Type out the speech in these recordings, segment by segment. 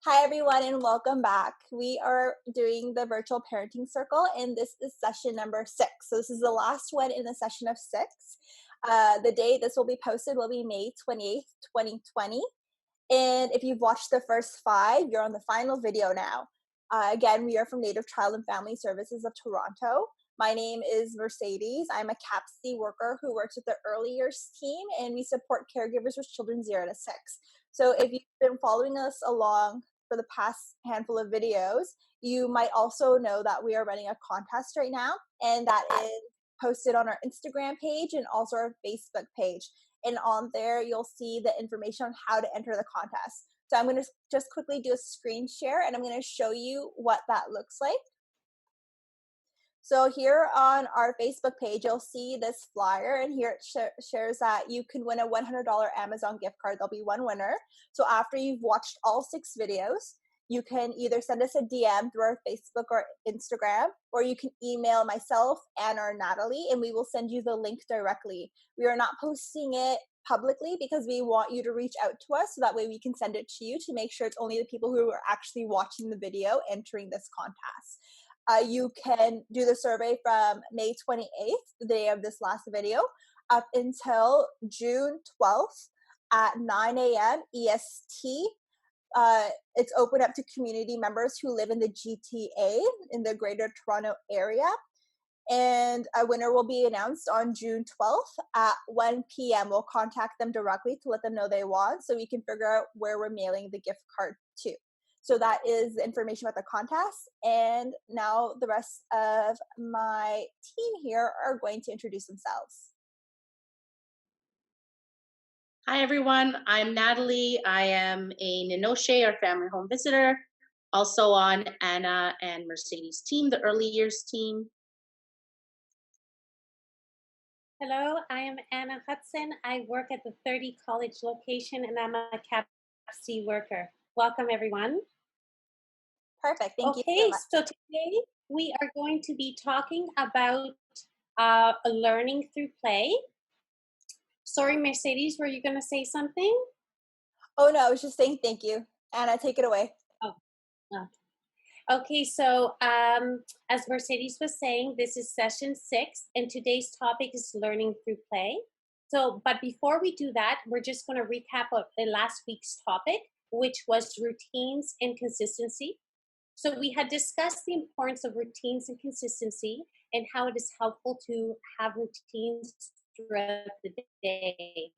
Hi, everyone, and welcome back. We are doing the virtual parenting circle, and this is session number 6. So, this is the last one in the session of 6. The day this will be posted will be May 28th, 2020. And if you've watched the first 5, you're on the final video now. Again, we are from Native Child and Family Services of Toronto. My name is Mercedes. I'm a CAPC worker who works with the early years team, and we support caregivers with children 0 to 6. So if you've been following us along for the past handful of videos, you might also know that we are running a contest right now, and that is posted on our Instagram page and also our Facebook page. And on there, you'll see the information on how to enter the contest. So I'm going to just quickly do a screen share, and I'm going to show you what that looks like. So here on our Facebook page, you'll see this flyer, and here it shares that you can win a $100 Amazon gift card. There'll be one winner. So after you've watched all 6 videos, you can either send us a DM through our Facebook or Instagram, or you can email myself and or Natalie, and we will send you the link directly. We are not posting it publicly because we want you to reach out to us so that way we can send it to you to make sure it's only the people who are actually watching the video entering this contest. You can do the survey from May 28th, the day of this last video, up until June 12th at 9 a.m. EST. It's open up to community members who live in the GTA, in the Greater Toronto Area. And a winner will be announced on June 12th at 1 p.m. We'll contact them directly to let them know they won so we can figure out where we're mailing the gift card to. So that is the information about the contest. And now the rest of my team here are going to introduce themselves. Hi, everyone. I'm Natalie. I am a Nenoshe or family home visitor, also on Anna and Mercedes' team, the early years team. Hello, I am Anna Hudson. I work at the 30 College location and I'm a CAPC worker. Welcome, everyone. Perfect. Thank you so Okay, much. so today we are going to be talking about learning through play. Sorry, Mercedes, were you going to say something? Oh, no, I was just saying thank you. Anna, take it away. Oh, okay, so as Mercedes was saying, this is session 6, and today's topic is learning through play. So, but before we do that, we're just going to recap of the last week's topic, which was routines and consistency. So we had discussed the importance of routines and consistency and how it is helpful to have routines throughout the day,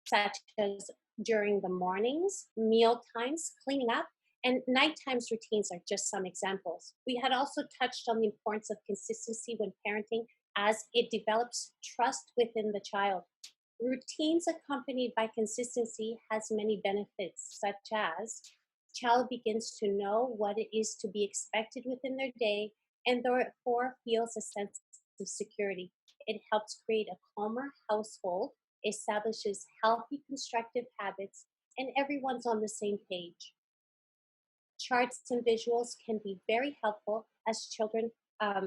such as during the mornings, meal times, cleaning up, and nighttime's routines are just some examples. We had also touched on the importance of consistency when parenting as it develops trust within the child. Routines accompanied by consistency has many benefits, such as child begins to know what it is to be expected within their day and therefore feels a sense of security. It helps create a calmer household, establishes healthy constructive habits, and everyone's on the same page. Charts and visuals can be very helpful as children, as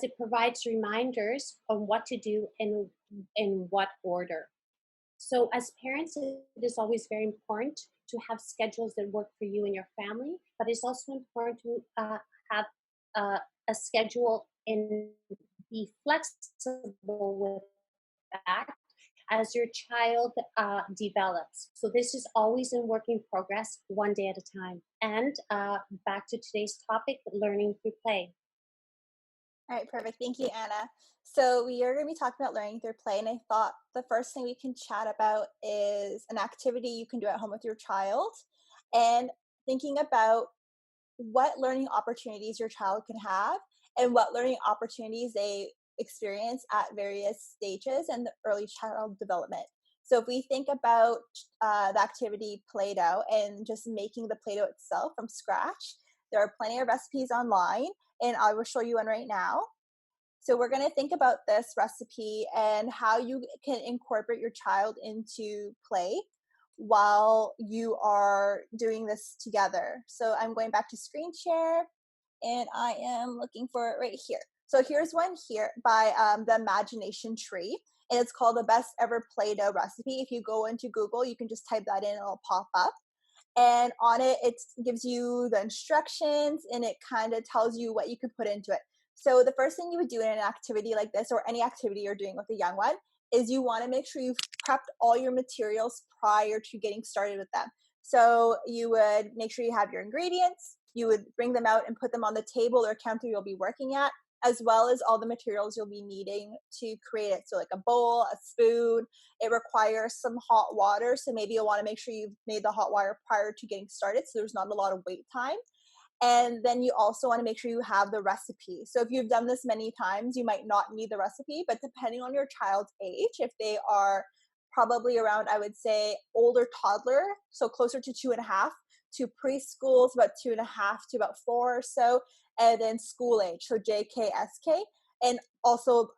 it provides reminders on what to do and in what order. So, as parents, it is always very important to have schedules that work for you and your family, but it's also important to have a schedule and be flexible with that as your child develops. So, this is always in working progress, one day at a time. And back to today's topic, learning through play. All right, perfect. Thank you, Anna. So we are going to be talking about learning through play, and I thought the first thing we can chat about is an activity you can do at home with your child, and thinking about what learning opportunities your child can have and what learning opportunities they experience at various stages in the early child development. So if we think about the activity Play-Doh and just making the Play-Doh itself from scratch, there are plenty of recipes online, and I will show you one right now. So we're going to think about this recipe and how you can incorporate your child into play while you are doing this together. So I'm going back to screen share and I am looking for it right here. So here's one here by the Imagination Tree, and it's called the best ever Play-Doh recipe. If you go into Google, you can just type that in and it'll pop up. And on it, it gives you the instructions and it kind of tells you what you could put into it. So the first thing you would do in an activity like this, or any activity you're doing with a young one, is you want to make sure you've prepped all your materials prior to getting started with them. So you would make sure you have your ingredients, you would bring them out and put them on the table or counter you'll be working at, as well as all the materials you'll be needing to create it. So like a bowl, a spoon. It requires some hot water, so maybe you'll want to make sure you've made the hot water prior to getting started so there's not a lot of wait time. And then you also want to make sure you have the recipe. So if you've done this many times, you might not need the recipe, but depending on your child's age, if they are probably around, I would say, older toddler, so closer to 2.5, to preschool, it's about 2.5 to about 4 or so, and then school age, so JK, SK, and also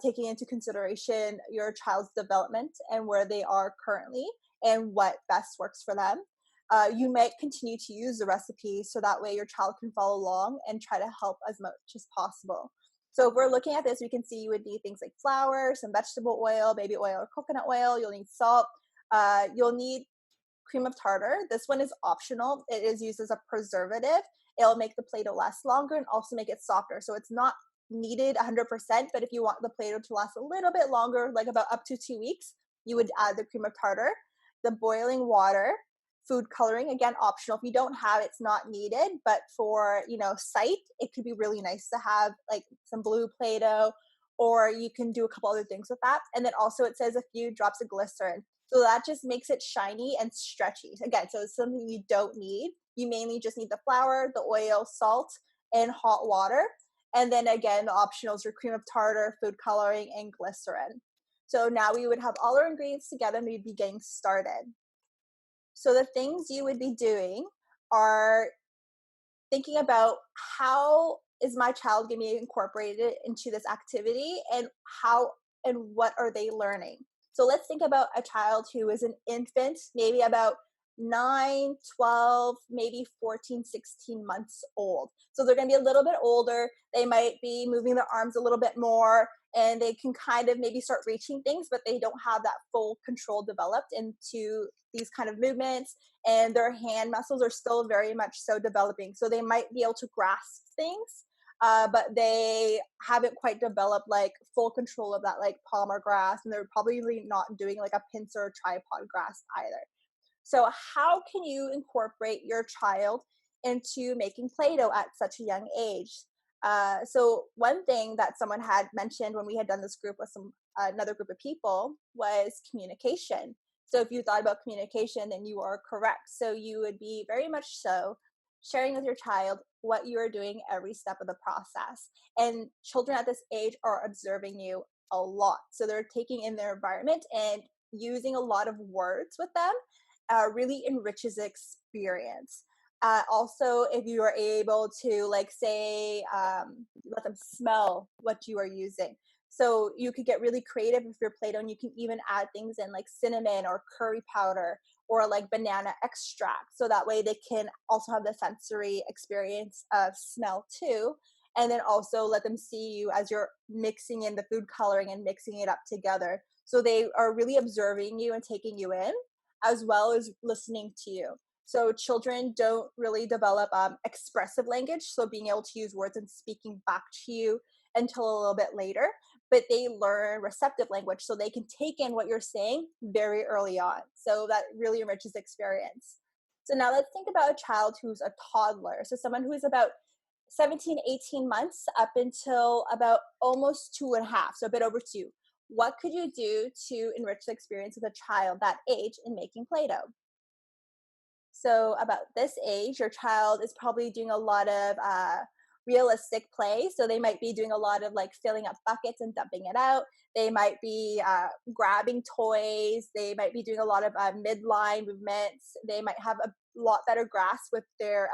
taking into consideration your child's development and where they are currently and what best works for them. You might continue to use the recipe so that way your child can follow along and try to help as much as possible. So if we're looking at this, we can see you would need things like flour, some vegetable oil, baby oil or coconut oil. You'll need salt. You'll need cream of tartar. This one is optional. It is used as a preservative. It'll make the Play-Doh last longer and also make it softer. So it's not needed 100%, but if you want the Play-Doh to last a little bit longer, like about up to 2 weeks, you would add the cream of tartar, the boiling water, food coloring, again, optional. If you don't have it, it's not needed, but for, sight, it could be really nice to have like some blue Play-Doh, or you can do a couple other things with that. And then also it says a few drops of glycerin. So that just makes it shiny and stretchy. Again, so it's something you don't need. You mainly just need the flour, the oil, salt, and hot water. And then again, the optionals are cream of tartar, food coloring, and glycerin. So now we would have all our ingredients together and we'd be getting started. So the things you would be doing are thinking about how is my child going to be incorporated into this activity and how and what are they learning. So let's think about a child who is an infant, maybe about 9, 12, maybe 14, 16 months old. So they're going to be a little bit older. They might be moving their arms a little bit more and they can kind of maybe start reaching things, but they don't have that full control developed into these kind of movements, and their hand muscles are still very much so developing. So they might be able to grasp things, but they haven't quite developed like full control of that like palmar grasp, and they're probably not doing like a pincer or tripod grasp either. So how can you incorporate your child into making Play-Doh at such a young age? So one thing that someone had mentioned when we had done this group with another group of people was communication. So if you thought about communication, then you are correct. So you would be very much so sharing with your child what you are doing every step of the process. And children at this age are observing you a lot. So they're taking in their environment, and using a lot of words with them really enriches the experience. Also, if you are able to like say, let them smell what you are using. So you could get really creative with your Play-Doh, and you can even add things in like cinnamon or curry powder or like banana extract. So that way they can also have the sensory experience of smell too. And then also let them see you as you're mixing in the food coloring and mixing it up together. So they are really observing you and taking you in, as well as listening to you. So children don't really develop expressive language, so being able to use words and speaking back to you until a little bit later, but they learn receptive language, so they can take in what you're saying very early on. So that really enriches the experience. So now let's think about a child who's a toddler. So someone who is about 17, 18 months up until about almost 2.5, so a bit over 2. What could you do to enrich the experience of a child that age in making Play-Doh? So about this age, your child is probably doing a lot of realistic play. So they might be doing a lot of like filling up buckets and dumping it out. They might be grabbing toys. They might be doing a lot of midline movements. They might have a lot better grasp with their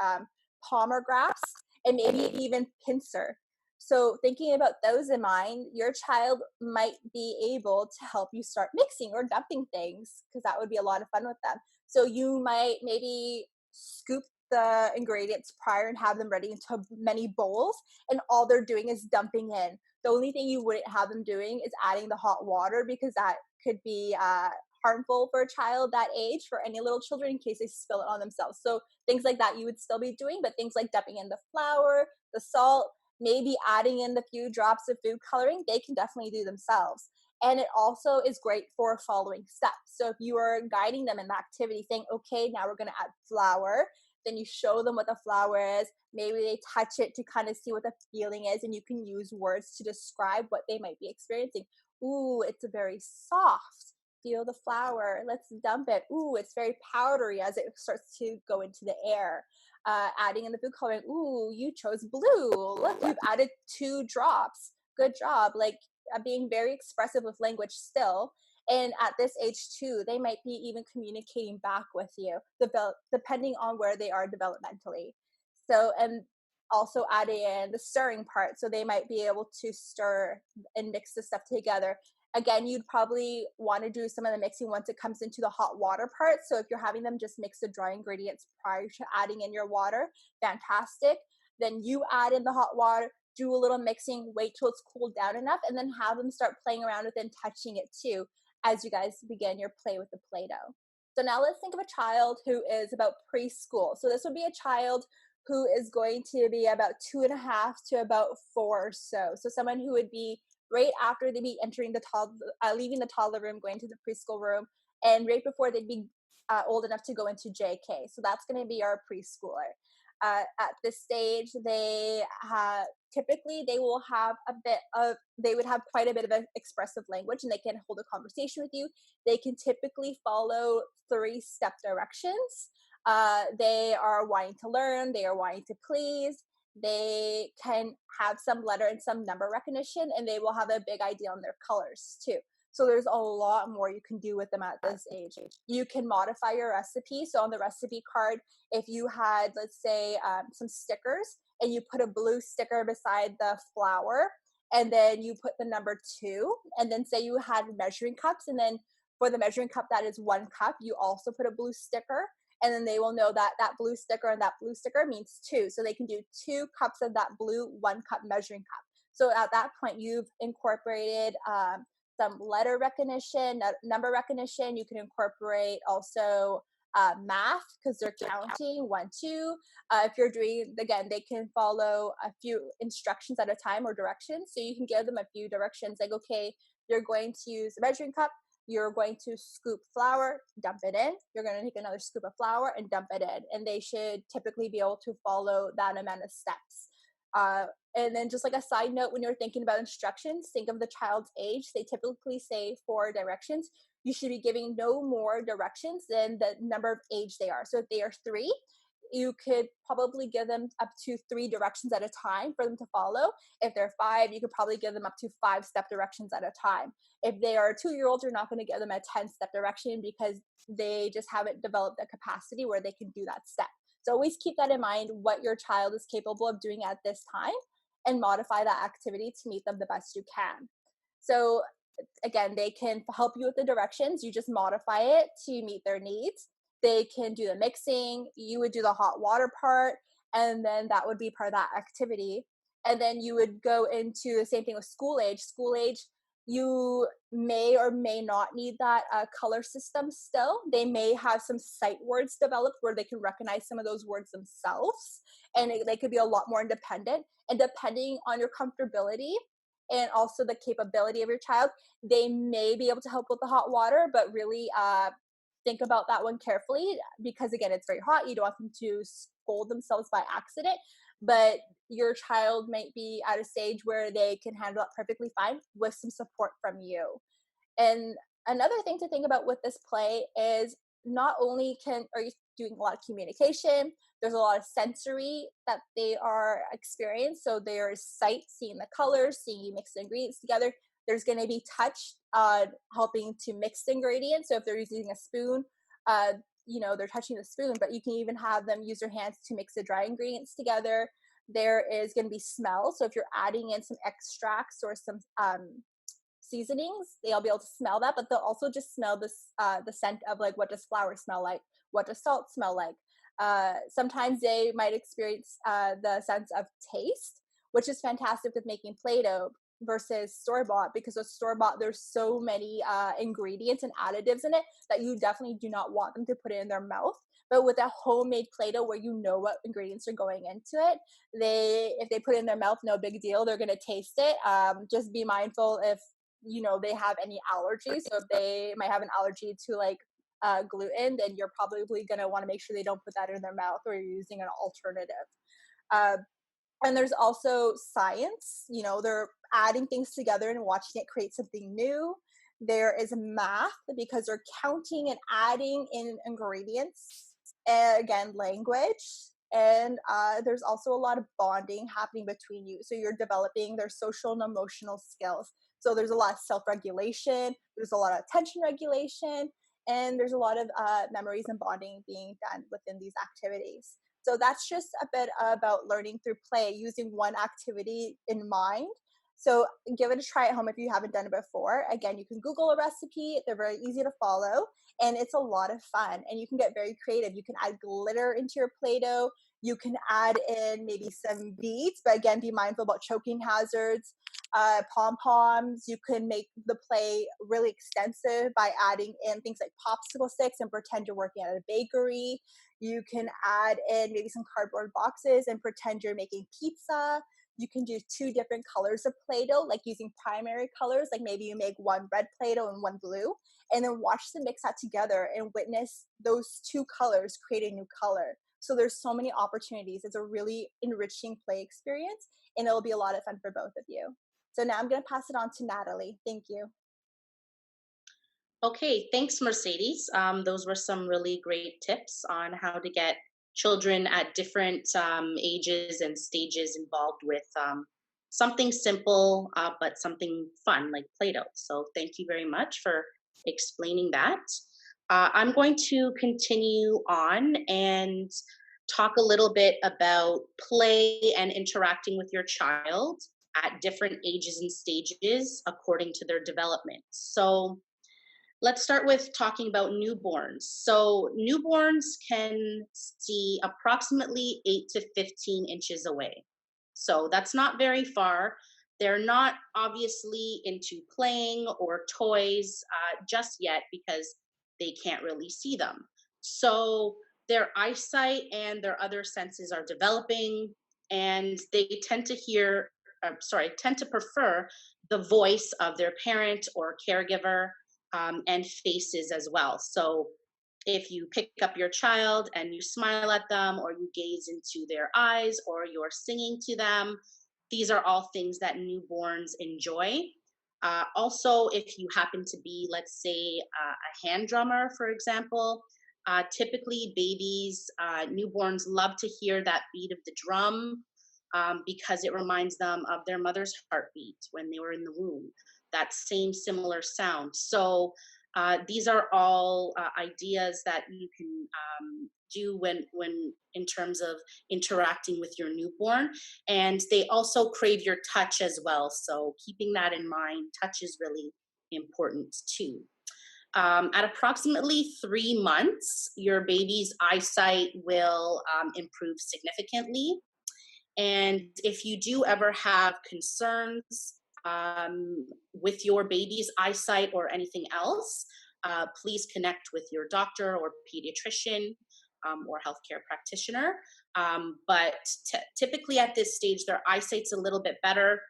palmar grasp, and maybe even pincer. So thinking about those in mind, your child might be able to help you start mixing or dumping things, because that would be a lot of fun with them. So you might maybe scoop the ingredients prior and have them ready into many bowls, and all they're doing is dumping in. The only thing you wouldn't have them doing is adding the hot water, because that could be harmful for a child that age, for any little children, in case they spill it on themselves. So things like that you would still be doing, but things like dumping in the flour, the salt, maybe adding in the few drops of food coloring, they can definitely do themselves. And it also is great for following steps. So if you are guiding them in the activity, saying, okay, now we're going to add flour, then you show them what the flour is. Maybe they touch it to kind of see what the feeling is, and you can use words to describe what they might be experiencing. Ooh, it's very soft. Feel the flour. Let's dump it. Ooh, it's very powdery as it starts to go into the air. Adding in the food coloring. Ooh, you chose blue. Look, you've added 2 drops. Good job. Like, being very expressive with language still. And at this age too, they might be even communicating back with you, depending on where they are developmentally. So, and also adding in the stirring part. So they might be able to stir and mix the stuff together. Again, you'd probably want to do some of the mixing once it comes into the hot water part. So if you're having them just mix the dry ingredients prior to adding in your water, fantastic. Then you add in the hot water, do a little mixing, wait till it's cooled down enough, and then have them start playing around with it and touching it too as you guys begin your play with the Play-Doh. So now let's think of a child who is about preschool. So this would be a child who is going to be about 2.5 to about 4 or so. So someone who would be right after they'd be entering the leaving the toddler room, going to the preschool room, and right before they'd be old enough to go into JK. So that's going to be our preschooler. At this stage, they typically they will have they would have quite a bit of an expressive language, and they can hold a conversation with you. They can typically follow 3-step directions. They are wanting to learn, they are wanting to please, they can have some letter and some number recognition, and they will have a big idea on their colors too. So there's a lot more you can do with them at this age. You can modify your recipe. So on the recipe card, if you had, let's say, some stickers, and you put a blue sticker beside the flour, and then you put the number 2, and then say you had measuring cups, and then for the measuring cup that is 1 cup, you also put a blue sticker, and then they will know that that blue sticker and that blue sticker means 2. So they can do 2 cups of that blue 1 cup measuring cup. So at that point, you've incorporated some letter recognition, number recognition. You can incorporate also math, because they're counting 1, 2. If you're doing, again, they can follow a few instructions at a time, or directions. So you can give them a few directions, like, okay, you're going to use a measuring cup. You're going to scoop flour, dump it in. You're going to take another scoop of flour and dump it in. And they should typically be able to follow that amount of steps. And then just like a side note, when you're thinking about instructions, think of the child's age. They typically say 4 directions. You should be giving no more directions than the number of age they are. So if they are 3, you could probably give them up to 3 directions at a time for them to follow. If they're 5, you could probably give them up to 5-step directions at a time. If they are 2-year-olds, you're not going to give them a 10-step direction, because they just haven't developed a capacity where they can do that step. So always keep that in mind, what your child is capable of doing at this time, and modify that activity to meet them the best you can. So again, they can help you with the directions. You just modify it to meet their needs. They can do the mixing. You would do the hot water part, and then that would be part of that activity. And then you would go into the same thing with school age. School age, you may or may not need that color system still. They may have some sight words developed where they can recognize some of those words themselves, and they could be a lot more independent. And depending on your comfortability and also the capability of your child, they may be able to help with the hot water, but really think about that one carefully, because again, it's very hot. You don't want them to scold themselves by accident, but your child might be at a stage where they can handle it perfectly fine with some support from you. And another thing to think about with this play is, not only are you doing a lot of communication, there's a lot of sensory that they are experiencing. So there's sight, seeing the colors, seeing you mix the ingredients together. There's going to be touch, helping to mix the ingredients. So if they're using a spoon, they're touching the spoon, but you can even have them use their hands to mix the dry ingredients together. There is going to be smell. So if you're adding in some extracts or some seasonings, they'll be able to smell that, but they'll also just smell this the scent of, like, what does flour smell like, what does salt smell like. Sometimes they might experience the sense of taste, which is fantastic with making Play-Doh versus store-bought, because with store-bought there's so many ingredients and additives in it that you definitely do not want them to put it in their mouth. But with a homemade Play-Doh where you know what ingredients are going into it, if they put it in their mouth, no big deal, they're going to taste it. Just be mindful if they have any allergies. So if they might have an allergy to like gluten, then you're probably going to want to make sure they don't put that in their mouth, or you're using an alternative. Uh, and there's also science, they're adding things together and watching it create something new. There is math, because they're counting and adding in ingredients. And again, language. And there's also a lot of bonding happening between you. So you're developing their social and emotional skills. So there's a lot of self-regulation, there's a lot of attention regulation, and there's a lot of memories and bonding being done within these activities. So that's just a bit about learning through play, using one activity in mind. So give it a try at home if you haven't done it before. Again, you can Google a recipe. They're very easy to follow, and it's a lot of fun. And you can get very creative. You can add glitter into your Play-Doh. You can add in maybe some beads, but again, be mindful about choking hazards. Pom-poms. You can make the play really extensive by adding in things like popsicle sticks and pretend you're working at a bakery. You can add in maybe some cardboard boxes and pretend you're making pizza. You can do 2 different colors of Play-Doh, like using primary colors, like maybe you make one red Play-Doh and one blue, and then watch them mix that together and witness those 2 colors create a new color. So there's so many opportunities. It's a really enriching play experience, and it'll be a lot of fun for both of you. So now I'm going to pass it on to Natalie. Thank you. Okay, thanks, Mercedes. Those were some really great tips on how to get children at different ages and stages involved with something simple, but something fun like Play-Doh. So thank you very much for explaining that. I'm going to continue on and talk a little bit about play and interacting with your child at different ages and stages according to their development. So let's start with talking about newborns. So newborns can see approximately 8 to 15 inches away. So that's not very far. They're not obviously into playing or toys just yet, because they can't really see them. So their eyesight and their other senses are developing, and they tend to prefer the voice of their parent or caregiver, and faces as well. So if you pick up your child and you smile at them, or you gaze into their eyes, or you're singing to them, these are all things that newborns enjoy. Also, if you happen to be, let's say, a hand drummer, for example, typically babies, newborns love to hear that beat of the drum, because it reminds them of their mother's heartbeat when they were in the womb, that same similar sound. So these are all ideas that you can do when in terms of interacting with your newborn. And they also crave your touch as well. So keeping that in mind, touch is really important too. At approximately 3 months, your baby's eyesight will improve significantly. And if you do ever have concerns with your baby's eyesight or anything else, please connect with your doctor or pediatrician or healthcare practitioner. But typically at this stage, their eyesight's a little bit better.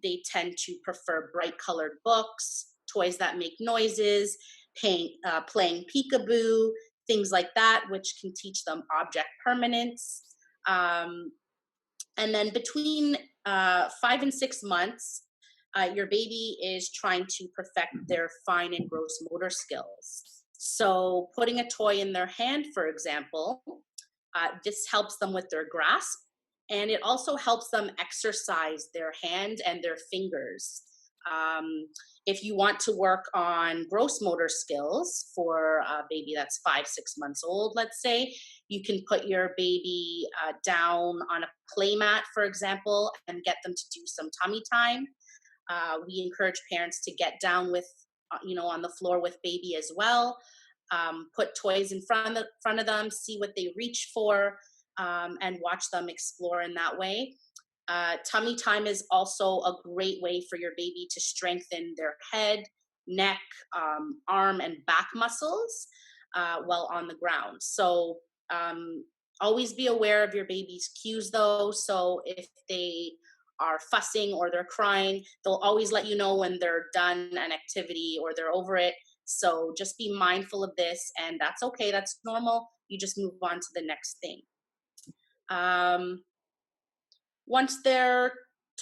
They tend to prefer bright colored books, toys that make noises, playing peekaboo, things like that, which can teach them object permanence. And then between 5 and 6 months, your baby is trying to perfect their fine and gross motor skills. So putting a toy in their hand, for example, this helps them with their grasp, and it also helps them exercise their hand and their fingers. If you want to work on gross motor skills for a baby that's 5, 6 months old, let's say, you can put your baby down on a play mat, for example, and get them to do some tummy time. We encourage parents to get down with, on the floor with baby as well. Put toys in front of them, see what they reach for, and watch them explore in that way. Tummy time is also a great way for your baby to strengthen their head, neck, arm, and back muscles while on the ground. So always be aware of your baby's cues, though. So if they are fussing or they're crying, they'll always let you know when they're done an activity or they're over it. So just be mindful of this, and that's okay. That's normal. You just move on to the next thing. Once they're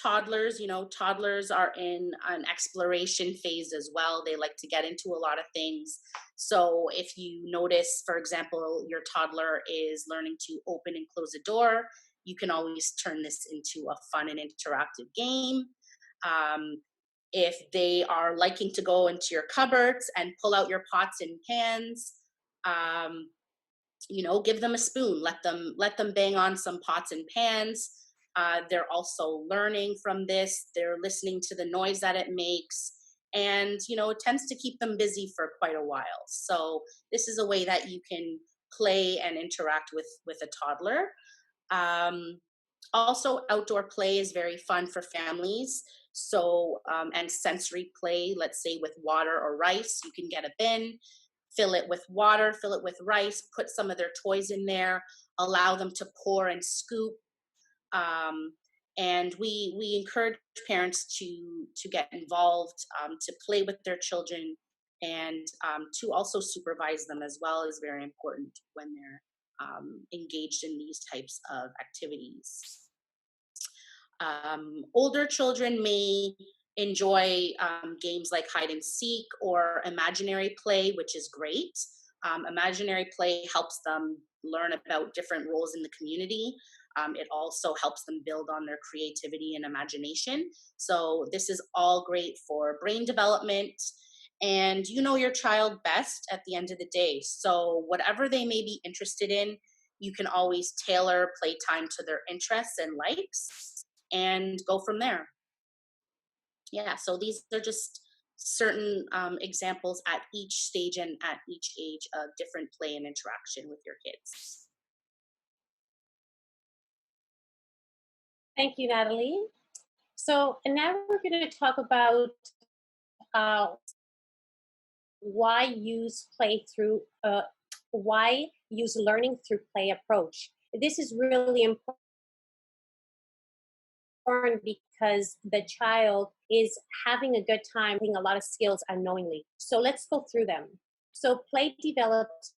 toddlers, toddlers are in an exploration phase as well. They like to get into a lot of things. So if you notice, for example, your toddler is learning to open and close a door, you can always turn this into a fun and interactive game. If they are liking to go into your cupboards and pull out your pots and pans, give them a spoon, let them bang on some pots and pans. They're also learning from this. They're listening to the noise that it makes, and it tends to keep them busy for quite a while. So this is a way that you can play and interact with a toddler. Also, outdoor play is very fun for families. So and sensory play, let's say with water or rice, you can get a bin, fill it with water, fill it with rice, put some of their toys in there, allow them to pour and scoop. And we encourage parents to get involved, to play with their children, and to also supervise them as well is very important when they're engaged in these types of activities. Older children may enjoy games like hide and seek or imaginary play, which is great. Imaginary play helps them learn about different roles in the community. It also helps them build on their creativity and imagination. So this is all great for brain development. And you know your child best at the end of the day. So whatever they may be interested in, you can always tailor playtime to their interests and likes and go from there. Yeah, so these are just certain examples at each stage and at each age of different play and interaction with your kids. Thank you, Natalie. So, and now we're going to talk about why use learning through play approach. This is really important because the child is having a good time, having a lot of skills unknowingly. So let's go through them. So play develops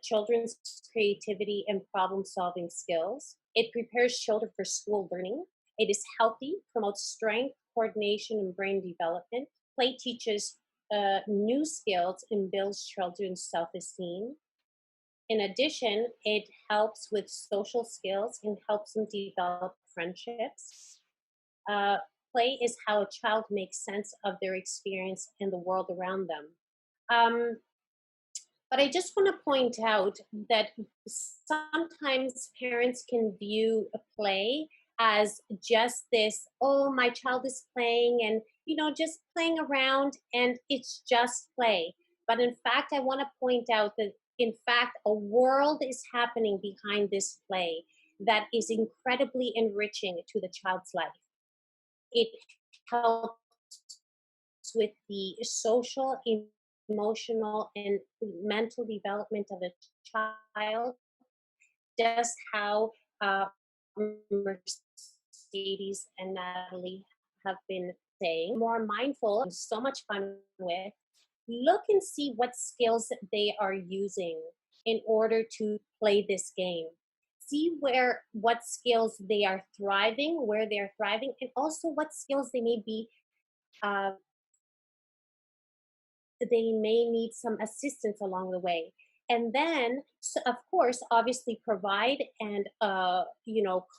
children's creativity and problem-solving skills. It prepares children for school learning. It is healthy, promotes strength, coordination, and brain development. Play teaches new skills and builds children's self-esteem. In addition, it helps with social skills and helps them develop friendships. Play is how a child makes sense of their experience and the world around them. But I just want to point out that sometimes parents can view a play as just this, oh, my child is playing and, just playing around and it's just play. But in fact, I want to point out that, in fact, a world is happening behind this play that is incredibly enriching to the child's life. It helps with the social, emotional, and mental development of a child, just how Mercedes and Natalie have been saying. More mindful and so much fun with. Look and see what skills they are using in order to play this game. See what skills they are thriving, where they're thriving, and also what skills they may be they may need some assistance along the way. And then, so of course, obviously provide and,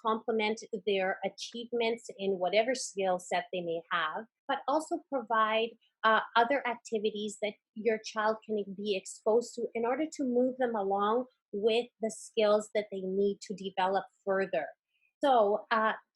complement their achievements in whatever skill set they may have, but also provide other activities that your child can be exposed to in order to move them along with the skills that they need to develop further. So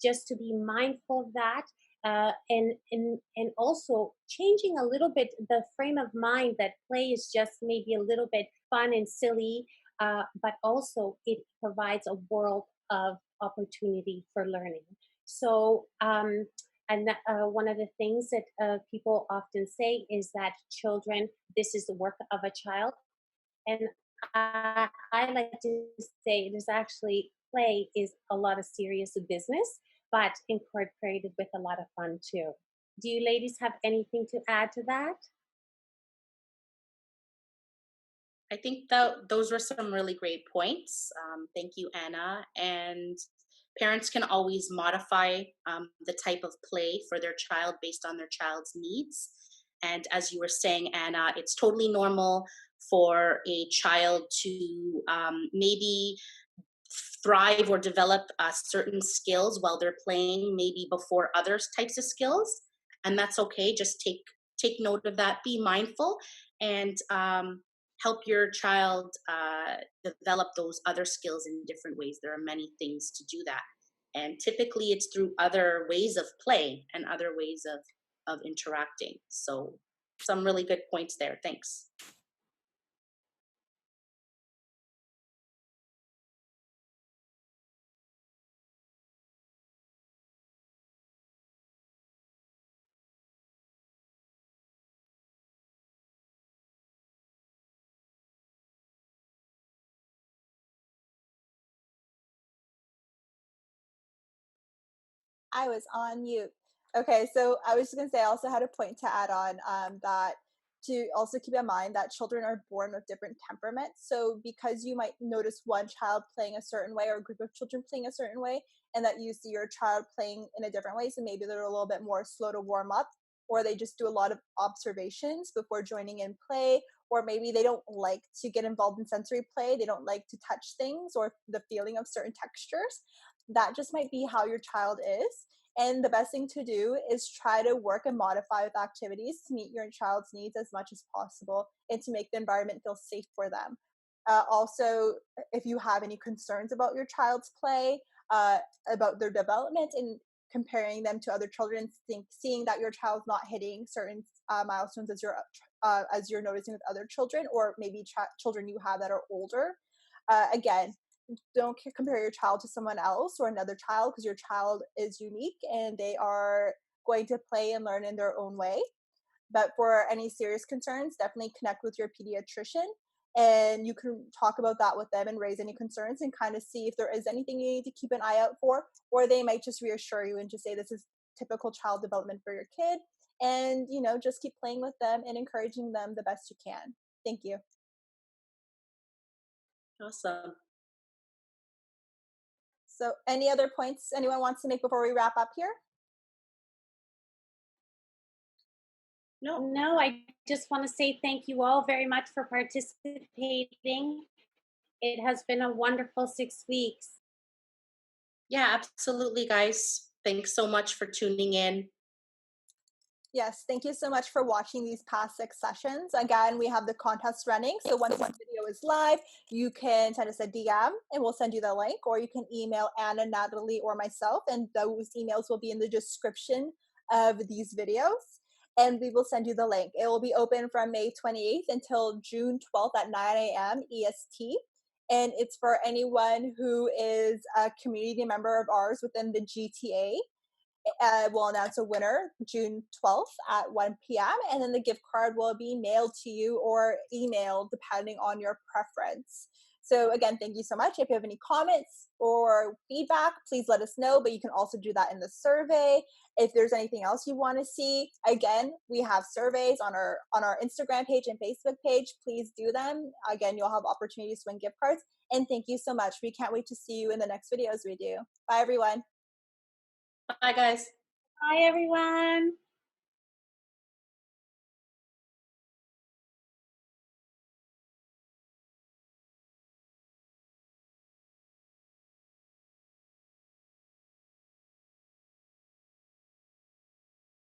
just to be mindful of that, and also changing a little bit the frame of mind that play is just maybe a little bit fun and silly, but also it provides a world of opportunity for learning. So, one of the things that people often say is that children, this is the work of a child. And I like to say it is actually play is a lot of serious business, but incorporated with a lot of fun too. Do you ladies have anything to add to that? I think that those were some really great points. Thank you, Anna. And parents can always modify the type of play for their child based on their child's needs. And as you were saying, Anna, it's totally normal for a child to maybe thrive or develop certain skills while they're playing, maybe before other types of skills, and that's okay. Just take note of that. Be mindful and help your child develop those other skills in different ways. There are many things to do that, and typically it's through other ways of play and other ways of interacting. So some really good points there. Thanks. I was on mute. Okay, so I was just gonna say I also had a point to add on that to also keep in mind that children are born with different temperaments. So because you might notice one child playing a certain way or a group of children playing a certain way, and that you see your child playing in a different way, so maybe they're a little bit more slow to warm up, or they just do a lot of observations before joining in play, or maybe they don't like to get involved in sensory play, they don't like to touch things or the feeling of certain textures. That just might be how your child is. And the best thing to do is try to work and modify with activities to meet your child's needs as much as possible and to make the environment feel safe for them. Also, if you have any concerns about your child's play, about their development and comparing them to other children, seeing that your child's not hitting certain milestones as you're noticing with other children, or maybe children you have that are older. Again, don't compare your child to someone else or another child, because your child is unique and they are going to play and learn in their own way. But for any serious concerns, definitely connect with your pediatrician and you can talk about that with them and raise any concerns and kind of see if there is anything you need to keep an eye out for, or they might just reassure you and just say this is typical child development for your kid, and just keep playing with them and encouraging them the best you can. Thank you. Awesome. So any other points anyone wants to make before we wrap up here? No, I just want to say thank you all very much for participating. It has been a wonderful 6 weeks. Yeah, absolutely, guys. Thanks so much for tuning in. Yes, thank you so much for watching these past 6 sessions. Again, we have the contest running. So once this video is live, you can send us a DM and we'll send you the link, or you can email Anna, Natalie, or myself, and those emails will be in the description of these videos. And we will send you the link. It will be open from May 28th until June 12th at 9 a.m. EST. And it's for anyone who is a community member of ours within the GTA. We'll announce a winner June 12th at 1 p.m. And then the gift card will be mailed to you or emailed depending on your preference. So again, thank you so much. If you have any comments or feedback, please let us know, but you can also do that in the survey. If there's anything else you want to see, again, we have surveys on our Instagram page and Facebook page. Please do them. Again, you'll have opportunities to win gift cards. And thank you so much. We can't wait to see you in the next videos we do. Bye, everyone. Bye, guys. Bye, everyone.